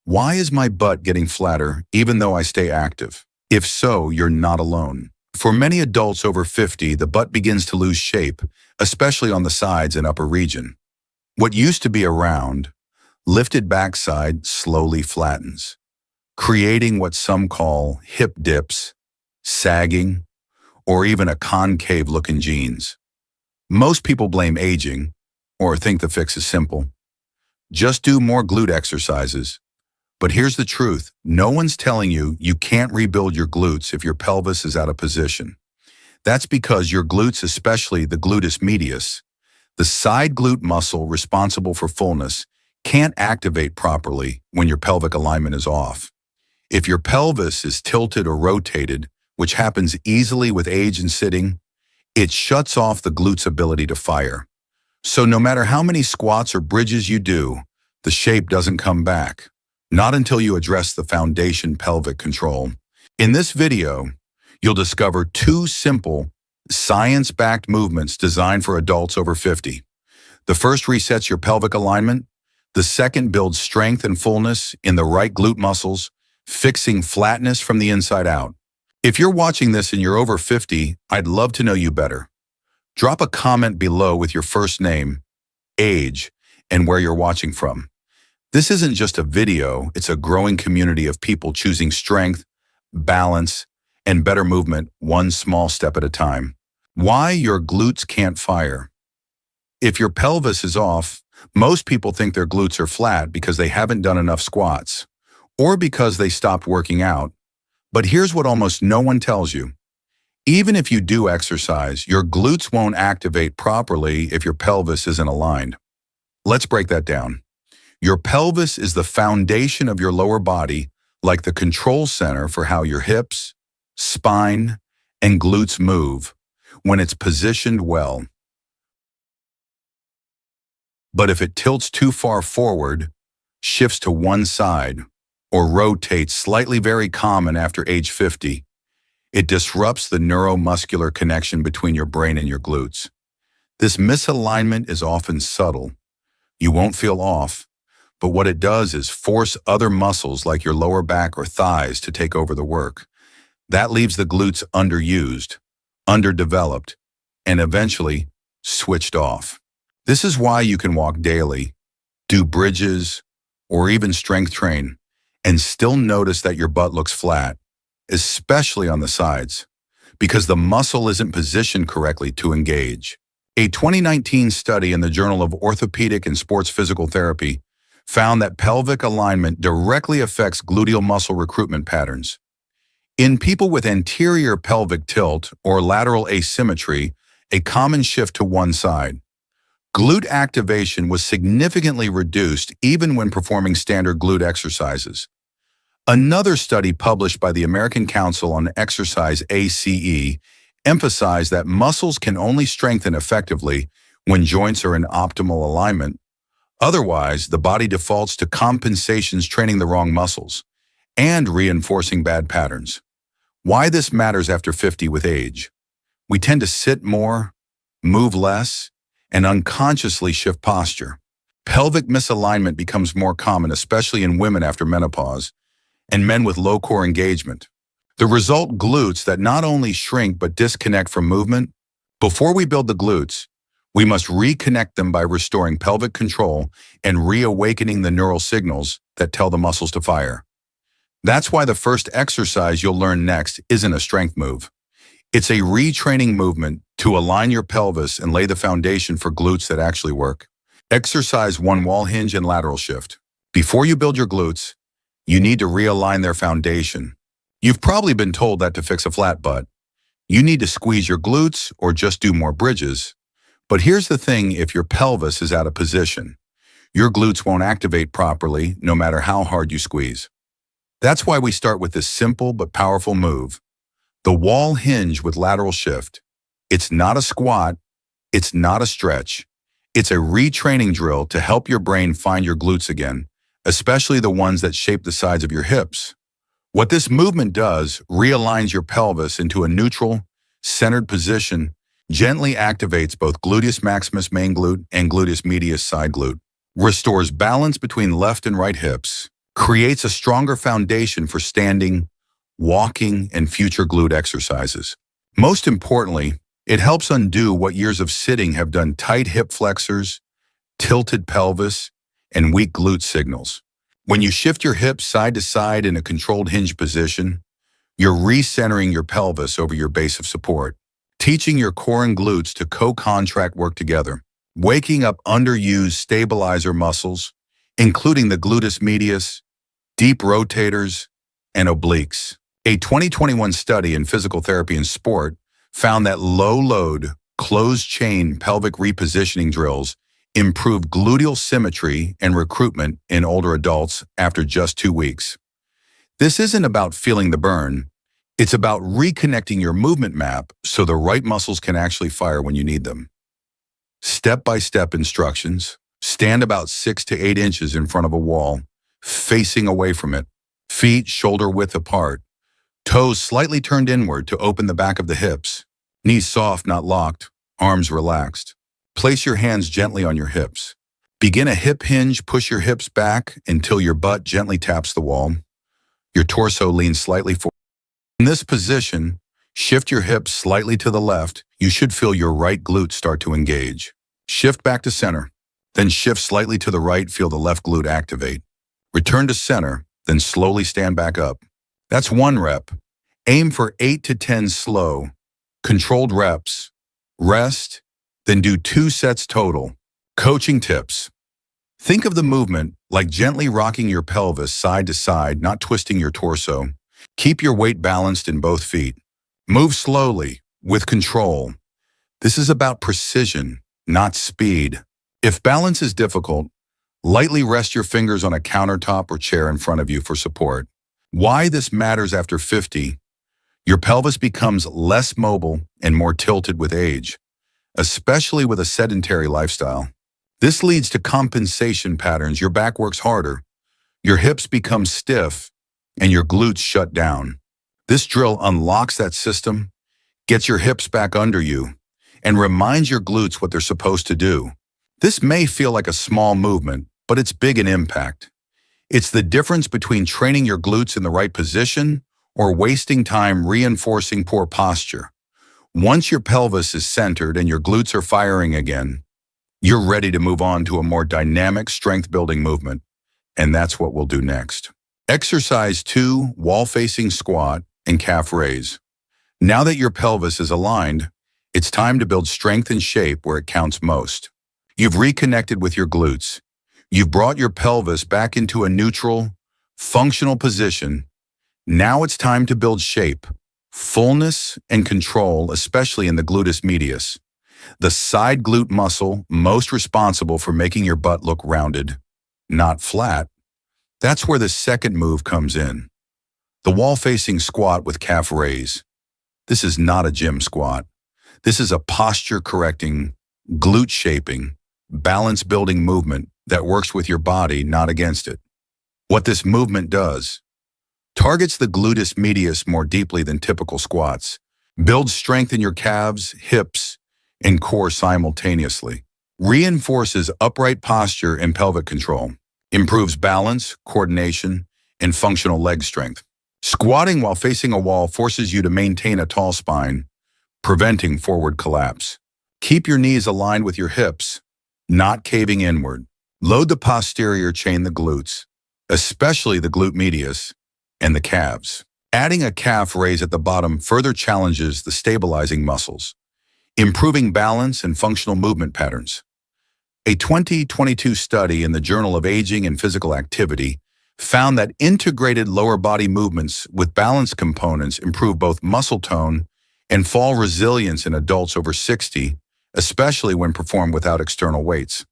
Why is my butt getting flatter even though I stay active? If so, you're not alone. For many adults over 50, the butt begins to lose shape, especially on the sides and upper region. What used to be a round, lifted backside slowly flattens, creating what some call hip dips, sagging, or even a concave-looking jeans. Most people blame aging or think the fix is simple. Just do more glute exercises. But here's the truth. No one's telling you you can't rebuild your glutes if your pelvis is out of position. That's because your glutes, especially the gluteus medius, the side glute muscle responsible for fullness, can't activate properly when your pelvic alignment is off. If your pelvis is tilted or rotated, which happens easily with age and sitting, it shuts off the glute's ability to fire. So no matter how many squats or bridges you do, the shape doesn't come back. Not until you address the foundation pelvic control. In this video, you'll discover two simple, science-backed movements designed for adults over 50. The first resets your pelvic alignment. The second builds strength and fullness in the right glute muscles, fixing flatness from the inside out. If you're watching this and you're over 50, I'd love to know you better. Drop a comment below with your first name, age, and where you're watching from. This isn't just a video, it's a growing community of people choosing strength, balance, and better movement one small step at a time. Why your glutes can't fire. If your pelvis is off, most people think their glutes are flat because they haven't done enough squats, or because they stopped working out. But here's what almost no one tells you. Even if you do exercise, your glutes won't activate properly if your pelvis isn't aligned. Let's break that down. Your pelvis is the foundation of your lower body, like the control center for how your hips, spine, and glutes move when it's positioned well. But if it tilts too far forward, shifts to one side, or rotates slightly, very common after age 50, it disrupts the neuromuscular connection between your brain and your glutes. This misalignment is often subtle. You won't feel off, but what it does is force other muscles like your lower back or thighs to take over the work. That leaves the glutes underused, underdeveloped, and eventually switched off. This is why you can walk daily, do bridges, or even strength train, and still notice that your butt looks flat, especially on the sides, because the muscle isn't positioned correctly to engage. A 2019 study in the Journal of Orthopedic and Sports Physical Therapy found that pelvic alignment directly affects gluteal muscle recruitment patterns. In people with anterior pelvic tilt or lateral asymmetry, a common shift to one side, glute activation was significantly reduced even when performing standard glute exercises. Another study published by the American Council on Exercise ACE emphasized that muscles can only strengthen effectively when joints are in optimal alignment. Otherwise, the body defaults to compensations, training the wrong muscles and reinforcing bad patterns. Why this matters after 50 with age. We tend to sit more, move less, and unconsciously shift posture. Pelvic misalignment becomes more common, especially in women after menopause and men with low core engagement. The result, glutes that not only shrink but disconnect from movement. Before we build the glutes, we must reconnect them by restoring pelvic control and reawakening the neural signals that tell the muscles to fire. That's why the first exercise you'll learn next isn't a strength move. It's a retraining movement to align your pelvis and lay the foundation for glutes that actually work. Exercise 1, wall hinge and lateral shift. Before you build your glutes, you need to realign their foundation. You've probably been told that to fix a flat butt, you need to squeeze your glutes or just do more bridges. But here's the thing, if your pelvis is out of position, your glutes won't activate properly no matter how hard you squeeze. That's why we start with this simple but powerful move, the wall hinge with lateral shift. It's not a squat, it's not a stretch. It's a retraining drill to help your brain find your glutes again, especially the ones that shape the sides of your hips. What this movement does, realigns your pelvis into a neutral, centered position, gently activates both gluteus maximus main glute and gluteus medius side glute, restores balance between left and right hips, creates a stronger foundation for standing, walking, and future glute exercises. Most importantly, it helps undo what years of sitting have done: tight hip flexors, tilted pelvis, and weak glute signals. When you shift your hips side to side in a controlled hinge position, you're recentering your pelvis over your base of support, teaching your core and glutes to co-contract work together, waking up underused stabilizer muscles, including the gluteus medius, deep rotators, and obliques. A 2021 study in physical therapy and sport found that low-load, closed-chain pelvic repositioning drills improved gluteal symmetry and recruitment in older adults after just 2 weeks. This isn't about feeling the burn. It's about reconnecting your movement map so the right muscles can actually fire when you need them. Step-by-step instructions. Stand about 6 to 8 inches in front of a wall, facing away from it. Feet shoulder width apart. Toes slightly turned inward to open the back of the hips. Knees soft, not locked. Arms relaxed. Place your hands gently on your hips. Begin a hip hinge. Push your hips back until your butt gently taps the wall. Your torso leans slightly forward. In this position, shift your hips slightly to the left. You should feel your right glute start to engage. Shift back to center. Then shift slightly to the right. Feel the left glute activate. Return to center, then slowly stand back up. That's 1 rep. Aim for 8 to 10 slow, controlled reps. Rest, then do 2 sets total. Coaching tips. Think of the movement like gently rocking your pelvis side to side, not twisting your torso. Keep your weight balanced in both feet. Move slowly, with control. This is about precision, not speed. If balance is difficult, lightly rest your fingers on a countertop or chair in front of you for support. Why this matters after 50, your pelvis becomes less mobile and more tilted with age, especially with a sedentary lifestyle. This leads to compensation patterns. Your back works harder, your hips become stiff, and your glutes shut down. This drill unlocks that system, gets your hips back under you, and reminds your glutes what they're supposed to do. This may feel like a small movement, but it's big in impact. It's the difference between training your glutes in the right position or wasting time reinforcing poor posture. Once your pelvis is centered and your glutes are firing again, you're ready to move on to a more dynamic strength-building movement, and that's what we'll do next. Exercise 2, wall-facing squat and calf raise. Now that your pelvis is aligned, it's time to build strength and shape where it counts most. You've reconnected with your glutes. You've brought your pelvis back into a neutral, functional position. Now it's time to build shape, fullness, and control, especially in the gluteus medius, the side glute muscle most responsible for making your butt look rounded, not flat. That's where the second move comes in. The wall-facing squat with calf raise. This is not a gym squat. This is a posture-correcting, glute-shaping, balance-building movement that works with your body, not against it. What this movement does: targets the gluteus medius more deeply than typical squats, builds strength in your calves, hips, and core simultaneously, reinforces upright posture and pelvic control, improves balance, coordination, and functional leg strength. Squatting while facing a wall forces you to maintain a tall spine, preventing forward collapse. Keep your knees aligned with your hips, not caving inward. Load the posterior chain, the glutes, especially the glute medius, and the calves. Adding a calf raise at the bottom further challenges the stabilizing muscles, improving balance and functional movement patterns. A 2022 study in the Journal of Aging and Physical Activity found that integrated lower body movements with balance components improve both muscle tone and fall resilience in adults over 60, especially when performed without external weights.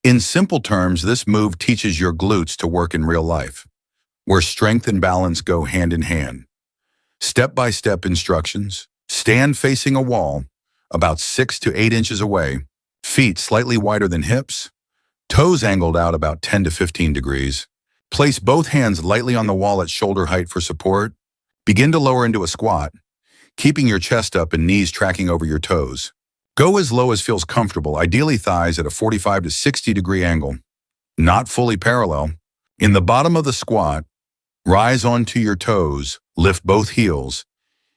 In simple terms, this move teaches your glutes to work in real life, where strength and balance go hand in hand. Step-by-step instructions. Stand facing a wall, about 6 to 8 inches away, feet slightly wider than hips, toes angled out about 10 to 15 degrees. Place both hands lightly on the wall at shoulder height for support. Begin to lower into a squat, keeping your chest up and knees tracking over your toes. Go as low as feels comfortable, ideally thighs at a 45 to 60 degree angle, not fully parallel. In the bottom of the squat, rise onto your toes, lift both heels,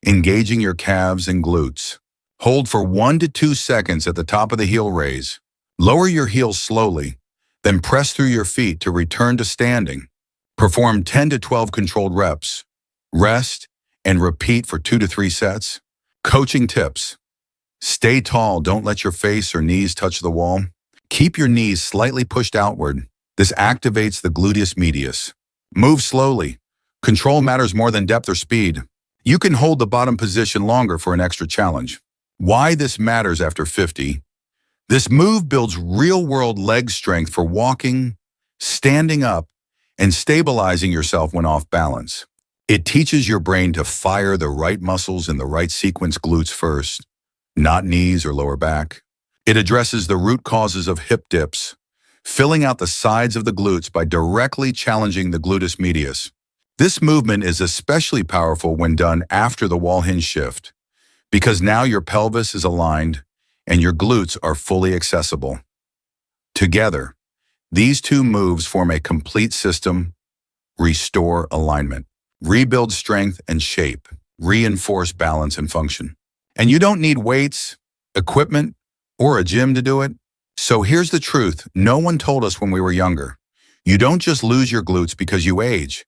engaging your calves and glutes. Hold for 1 to 2 seconds at the top of the heel raise. Lower your heels slowly, then press through your feet to return to standing. Perform 10 to 12 controlled reps. Rest and repeat for 2 to 3 sets. Coaching tips. Stay tall, don't let your face or knees touch the wall. Keep your knees slightly pushed outward. This activates the gluteus medius. Move slowly. Control matters more than depth or speed. You can hold the bottom position longer for an extra challenge. Why this matters after 50. This move builds real-world leg strength for walking, standing up, and stabilizing yourself when off balance. It teaches your brain to fire the right muscles in the right sequence, glutes first, not knees or lower back. It addresses the root causes of hip dips, filling out the sides of the glutes by directly challenging the gluteus medius. This movement is especially powerful when done after the wall hinge shift, because now your pelvis is aligned and your glutes are fully accessible. Together, these two moves form a complete system: restore alignment, rebuild strength and shape, reinforce balance and function. And you don't need weights, equipment, or a gym to do it. So here's the truth. No one told us when we were younger. You don't just lose your glutes because you age.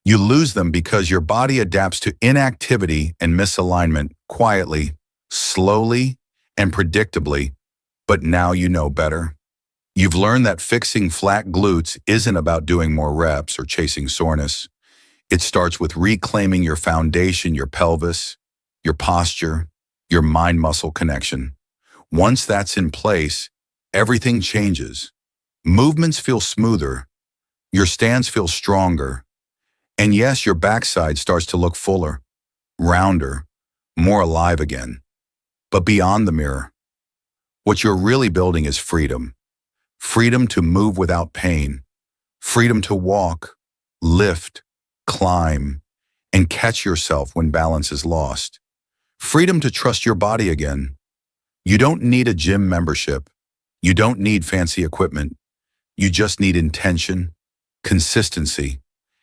You lose them because your body adapts to inactivity and misalignment quietly, slowly, and predictably. But now you know better. You've learned that fixing flat glutes isn't about doing more reps or chasing soreness. It starts with reclaiming your foundation, your pelvis, your posture, your mind-muscle connection. Once that's in place, everything changes. Movements feel smoother, your stance feels stronger, and yes, your backside starts to look fuller, rounder, more alive again. But beyond the mirror, what you're really building is freedom. Freedom to move without pain. Freedom to walk, lift, climb, and catch yourself when balance is lost. Freedom to trust your body again. You don't need a gym membership. You don't need fancy equipment. You just need intention, consistency,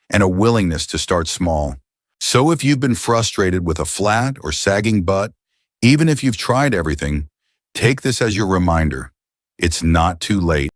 and a willingness to start small. So if you've been frustrated with a flat or sagging butt, even if you've tried everything, take this as your reminder. It's not too late.